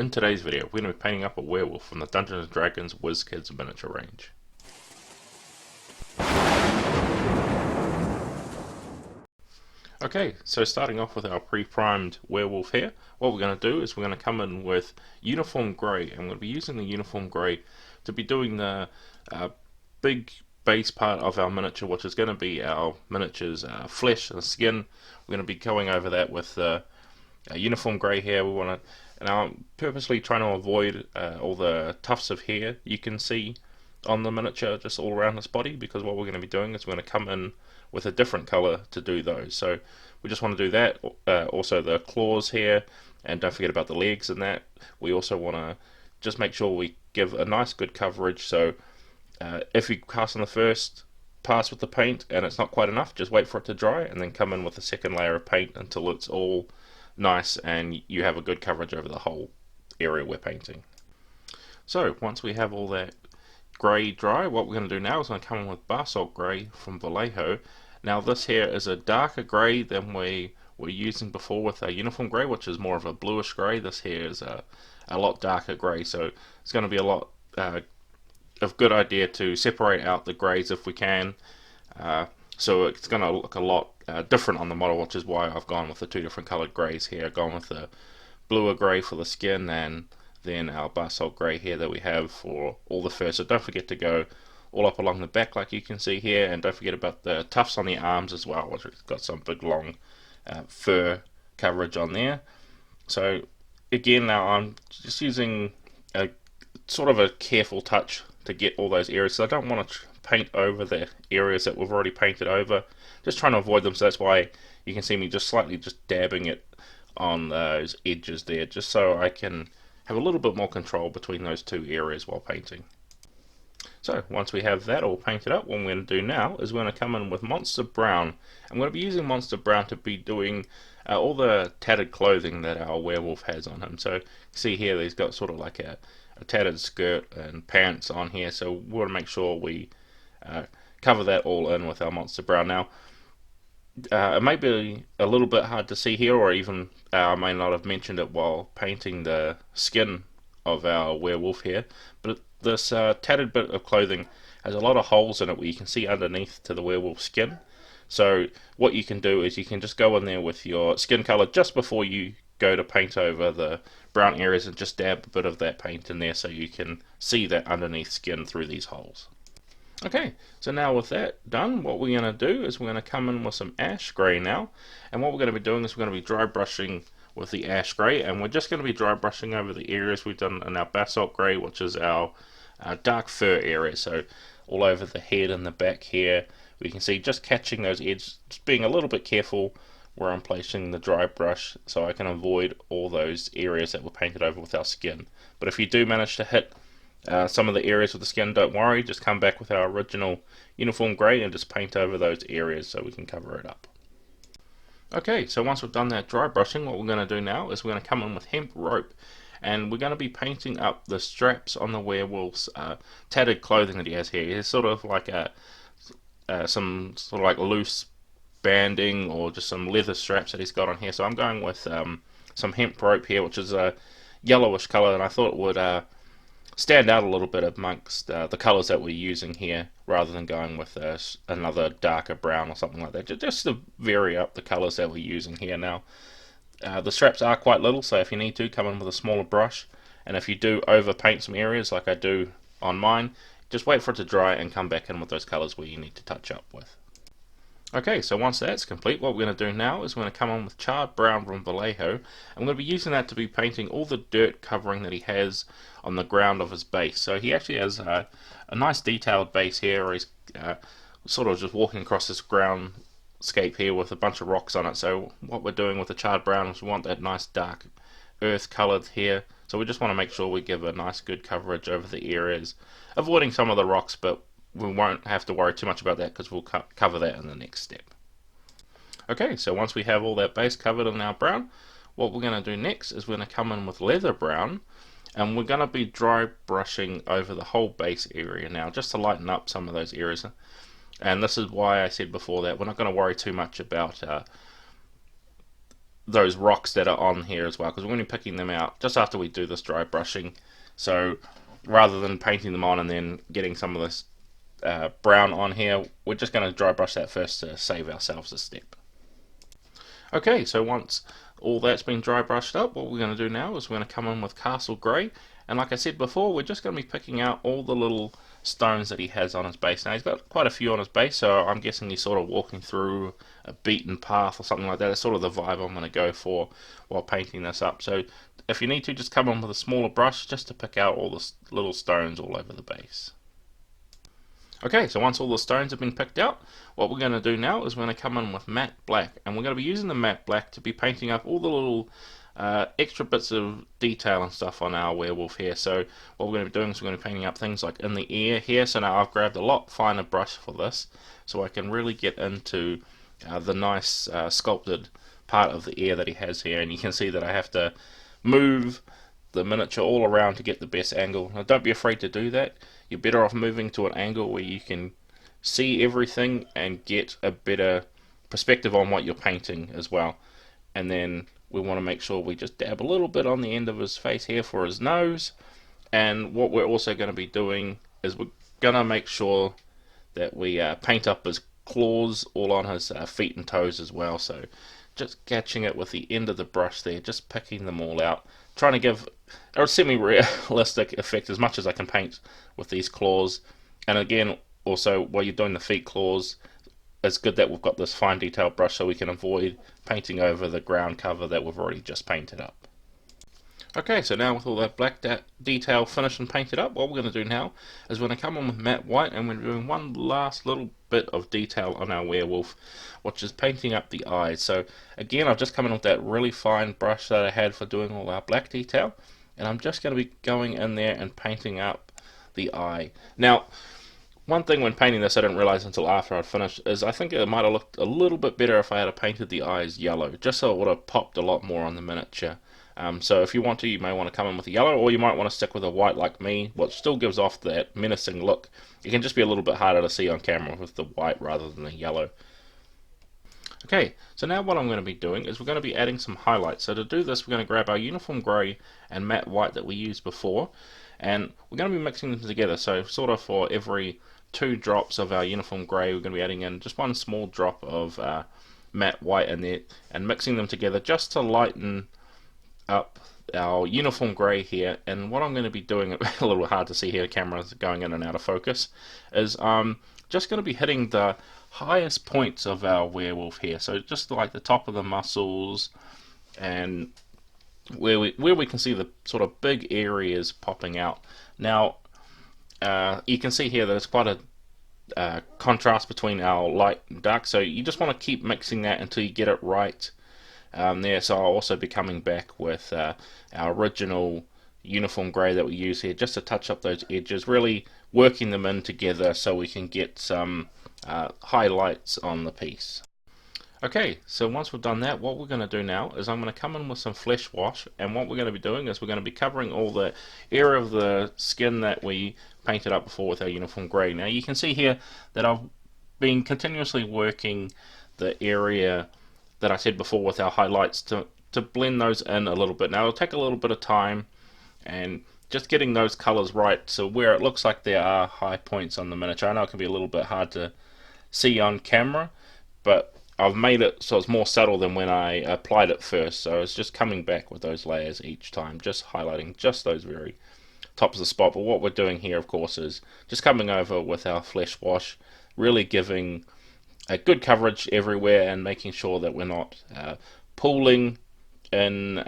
In today's video, we're going to be painting up a werewolf from the Dungeons & Dragons WIZKIDS miniature range. Okay, so starting off with our pre-primed werewolf here, what we're going to do is we're going to come in with uniform grey, and we're going to be using the uniform grey to be doing the big base part of our miniature, which is going to be our miniature's flesh and skin. We're going to be going over that with uniform grey here. We want to, and I'm purposely trying to avoid all the tufts of hair you can see on the miniature just all around this body, because what we're going to be doing is we're going to come in with a different color to do those. So we just want to do that. Also the claws here, and don't forget about the legs and that. We also want to just make sure we give a nice good coverage. So if you cast on the first pass with the paint and it's not quite enough, just wait for it to dry and then come in with the second layer of paint until it's all nice and you have a good coverage over the whole area we're painting. So once we have all that grey dry, what we're going to do now is going to come in with basalt grey from Vallejo. Now this here is a darker grey than we were using before with our uniform grey, which is more of a bluish grey. This here is a lot darker grey, so it's going to be a lot of good idea to separate out the greys if we can. So it's going to look a lot different on the model, which is why I've gone with the two different coloured greys here. I've gone with the bluer grey for the skin and then our basalt grey here that we have for all the fur. So don't forget to go all up along the back like you can see here, and don't forget about the tufts on the arms as well, which has got some big long fur coverage on there. So again, now I'm just using a sort of a careful touch to get all those areas. So I don't want to paint over the areas that we've already painted over, just trying to avoid them. So that's why you can see me just slightly just dabbing it on those edges there, just so I can have a little bit more control between those two areas while painting. So once we have that all painted up, what we're going to do now is we're going to come in with Monster Brown. I'm going to be using Monster Brown to be doing all the tattered clothing that our werewolf has on him. So see here, he's got sort of like a tattered skirt and pants on here, so we want to make sure we cover that all in with our Monster Brown. Now it may be a little bit hard to see here, or even I may not have mentioned it while painting the skin of our werewolf here, but this tattered bit of clothing has a lot of holes in it where you can see underneath to the werewolf skin. So what you can do is you can just go in there with your skin color just before you go to paint over the brown areas and just dab a bit of that paint in there so you can see that underneath skin through these holes. Okay, so now with that done, what we're going to do is we're going to come in with some ash grey now, and what we're going to be doing is we're going to be dry brushing with the ash grey, and we're just going to be dry brushing over the areas we've done in our basalt grey, which is our dark fur area. So all over the head and the back here, we can see just catching those edges, just being a little bit careful where I'm placing the dry brush so I can avoid all those areas that were painted over with our skin. But if you do manage to hit some of the areas with the skin, don't worry, just come back with our original uniform grey and just paint over those areas so we can cover it up. Okay, so once we've done that dry brushing, what we're going to do now is we're going to come in with hemp rope, and we're going to be painting up the straps on the werewolf's tattered clothing that he has here. It's sort of like some sort of like loose banding or just some leather straps that he's got on here. So I'm going with some hemp rope here, which is a yellowish colour, and I thought it would stand out a little bit amongst the colours that we're using here, rather than going with another darker brown or something like that, just to vary up the colours that we're using here. Now the straps are quite little, so if you need to, come in with a smaller brush, and if you do over paint some areas like I do on mine, just wait for it to dry and come back in with those colours where you need to touch up with. Okay, so once that's complete, what we're going to do now is we're going to come on with charred brown from Vallejo. I'm going to be using that to be painting all the dirt covering that he has on the ground of his base. So he actually has a nice detailed base here, where he's sort of just walking across this groundscape here with a bunch of rocks on it. So what we're doing with the charred brown is we want that nice dark earth coloured here. So we just want to make sure we give a nice good coverage over the areas, avoiding some of the rocks, but we won't have to worry too much about that because we'll cover that in the next step. Okay, so once we have all that base covered in our brown, what we're going to do next is we're going to come in with leather brown, and we're going to be dry brushing over the whole base area now, just to lighten up some of those areas. And this is why I said before that we're not going to worry too much about those rocks that are on here as well, because we're going to be picking them out just after we do this dry brushing. So rather than painting them on and then getting some of this brown on here, we're just going to dry brush that first to save ourselves a step. Okay, so once all that's been dry brushed up, what we're going to do now is we're going to come in with Castle Grey, and like I said before, we're just going to be picking out all the little stones that he has on his base. Now he's got quite a few on his base, so I'm guessing he's sort of walking through a beaten path or something like that. That's sort of the vibe I'm going to go for while painting this up. So if you need to, just come in with a smaller brush just to pick out all the little stones all over the base. Okay, so once all the stones have been picked out, what we're going to do now is we're going to come in with matte black, and we're going to be using the matte black to be painting up all the little extra bits of detail and stuff on our werewolf here. So what we're going to be doing is we're going to be painting up things like in the ear here. So now I've grabbed a lot finer brush for this, so I can really get into the nice sculpted part of the ear that he has here, and you can see that I have to move the miniature all around to get the best angle. Now don't be afraid to do that. You're better off moving to an angle where you can see everything and get a better perspective on what you're painting as well. And then we want to make sure we just dab a little bit on the end of his face here for his nose. And what we're also going to be doing is we're going to make sure that we paint up his claws all on his feet and toes as well. So just catching it with the end of the brush there, just picking them all out, trying to give a semi-realistic effect as much as I can paint with these claws. And again, also while you're doing the feet claws, it's good that we've got this fine detail brush so we can avoid painting over the ground cover that we've already just painted up. Okay, so now with all that black detail finished and painted up, what we're going to do now is we're going to come on with matte white, and we're doing one last little bit of detail on our werewolf, which is painting up the eyes. So again, I've just come in with that really fine brush that I had for doing all our black detail, and I'm just going to be going in there and painting up the eye. Now, one thing when painting this I didn't realize until after I'd finished is I think it might have looked a little bit better if I had painted the eyes yellow, just so it would have popped a lot more on the miniature. So if you want to, you may want to come in with a yellow, or you might want to stick with a white like me, which still gives off that menacing look. It can just be a little bit harder to see on camera with the white rather than the yellow. Okay, so now what I'm going to be doing is we're going to be adding some highlights. So to do this, we're going to grab our uniform grey and matte white that we used before, and we're going to be mixing them together. So sort of for every 2 drops of our uniform grey, we're going to be adding in just 1 small drop of matte white in there, and mixing them together just to lighten up our uniform grey here. And what I'm going to be doing, a little hard to see here, the camera's going in and out of focus, is just going to be hitting the highest points of our werewolf here. So just like the top of the muscles and where we can see the sort of big areas popping out. Now you can see here that it's quite a contrast between our light and dark, so you just want to keep mixing that until you get it right there. So I'll also be coming back with our original uniform grey that we use here, just to touch up those edges, really working them in together so we can get some highlights on the piece. Okay, so once we've done that, what we're going to do now is I'm going to come in with some flesh wash, and what we're going to be doing is we're going to be covering all the area of the skin that we painted up before with our uniform grey. Now you can see here that I've been continuously working the area that I said before with our highlights to blend those in a little bit. Now it'll take a little bit of time and just getting those colours right, so where it looks like there are high points on the miniature. I know it can be a little bit hard to see on camera, but I've made it so it's more subtle than when I applied it first. So it's just coming back with those layers each time, just highlighting just those very tops of the spot. But what we're doing here, of course, is just coming over with our flesh wash, really giving a good coverage everywhere and making sure that we're not pooling in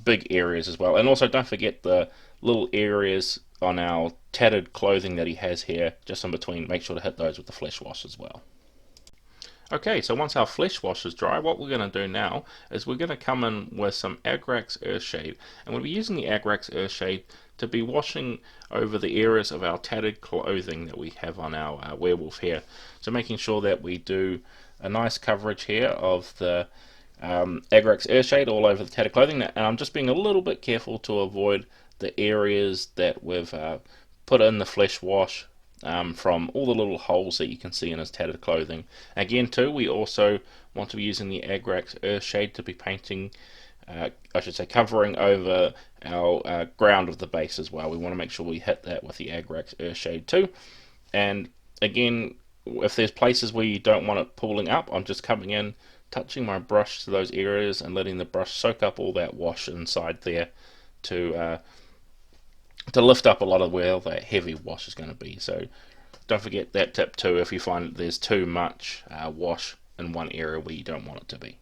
big areas as well. And also don't forget the little areas on our tattered clothing that he has here, just in between. Make sure to hit those with the flesh wash as well. Okay, so once our flesh wash is dry, what we're going to do now is we're going to come in with some agrax earthshade, and we'll be using the agrax earthshade to be washing over the areas of our tattered clothing that we have on our werewolf here. So making sure that we do a nice coverage here of the agrax earthshade all over the tattered clothing, and I'm just being a little bit careful to avoid the areas that we've put in the flesh wash from all the little holes that you can see in his tattered clothing. Again too, we also want to be using the agrax earthshade to be painting, I should say covering over our ground of the base as well. We want to make sure we hit that with the agrax earthshade too. And again, if there's places where you don't want it pooling up, I'm just coming in, touching my brush to those areas and letting the brush soak up all that wash inside there to lift up a lot of where that heavy wash is going to be. So don't forget that tip too if you find that there's too much wash in one area where you don't want it to be.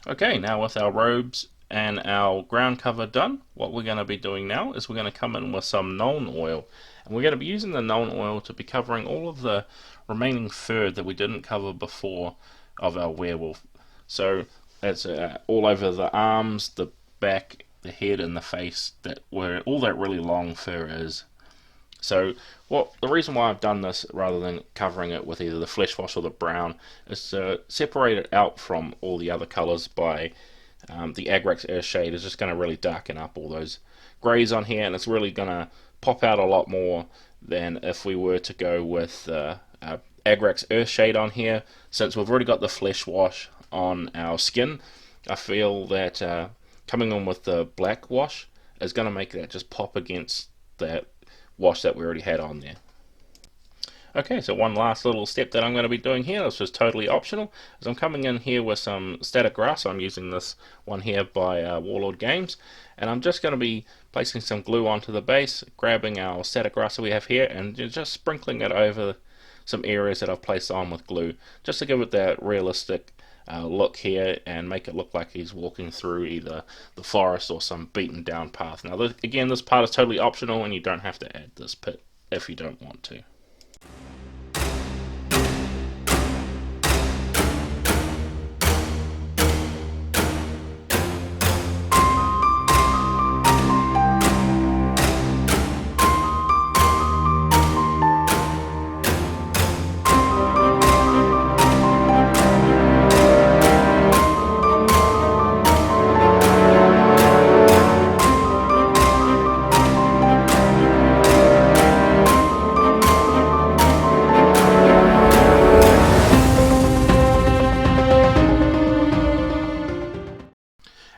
Okay, now with our robes and our ground cover done, what we're going to be doing now is we're going to come in with some nuln oil, and we're going to be using the nuln oil to be covering all of the remaining fur that we didn't cover before of our werewolf. So that's all over the arms, the back, the head and the face, that where all that really long fur is. So the reason why I've done this rather than covering it with either the flesh wash or the brown is to separate it out from all the other colours by the agrax earthshade is just going to really darken up all those greys on here, and it's really going to pop out a lot more than if we were to go with agrax earthshade on here. Since we've already got the flesh wash on our skin, I feel that coming on with the black wash is going to make that just pop against that wash that we already had on there. Okay, so one last little step that I'm going to be doing here, this is totally optional, is I'm coming in here with some static grass. I'm using this one here by Warlord Games, and I'm just going to be placing some glue onto the base, grabbing our static grass that we have here, and just sprinkling it over some areas that I've placed on with glue, just to give it that realistic look here and make it look like he's walking through either the forest or some beaten down path. Now again, this part is totally optional and you don't have to add this bit if you don't want to.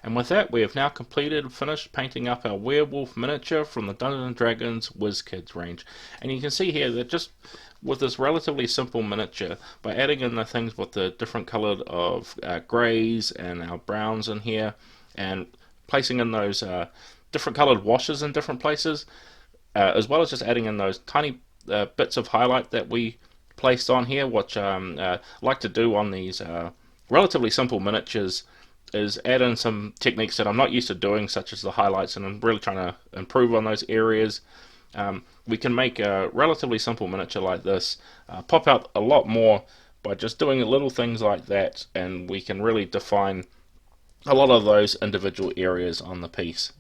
And with that, we have now finished painting up our werewolf miniature from the Dungeons & Dragons WIZKIDS range. And you can see here that just with this relatively simple miniature, by adding in the things with the different coloured of greys and our browns in here, and placing in those different coloured washes in different places, as well as just adding in those tiny bits of highlight that we placed on here, which I like to do on these relatively simple miniatures, is add in some techniques that I'm not used to doing, such as the highlights, and I'm really trying to improve on those areas. We can make a relatively simple miniature like this pop out a lot more by just doing little things like that, and we can really define a lot of those individual areas on the piece.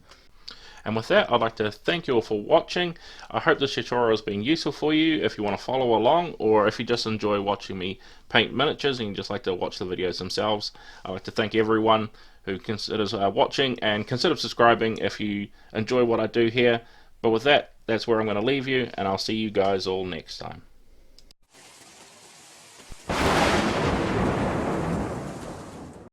And with that, I'd like to thank you all for watching. I hope this tutorial has been useful for you if you want to follow along, or if you just enjoy watching me paint miniatures and you just like to watch the videos themselves. I'd like to thank everyone who considers watching, and consider subscribing if you enjoy what I do here. But with that, that's where I'm going to leave you, and I'll see you guys all next time.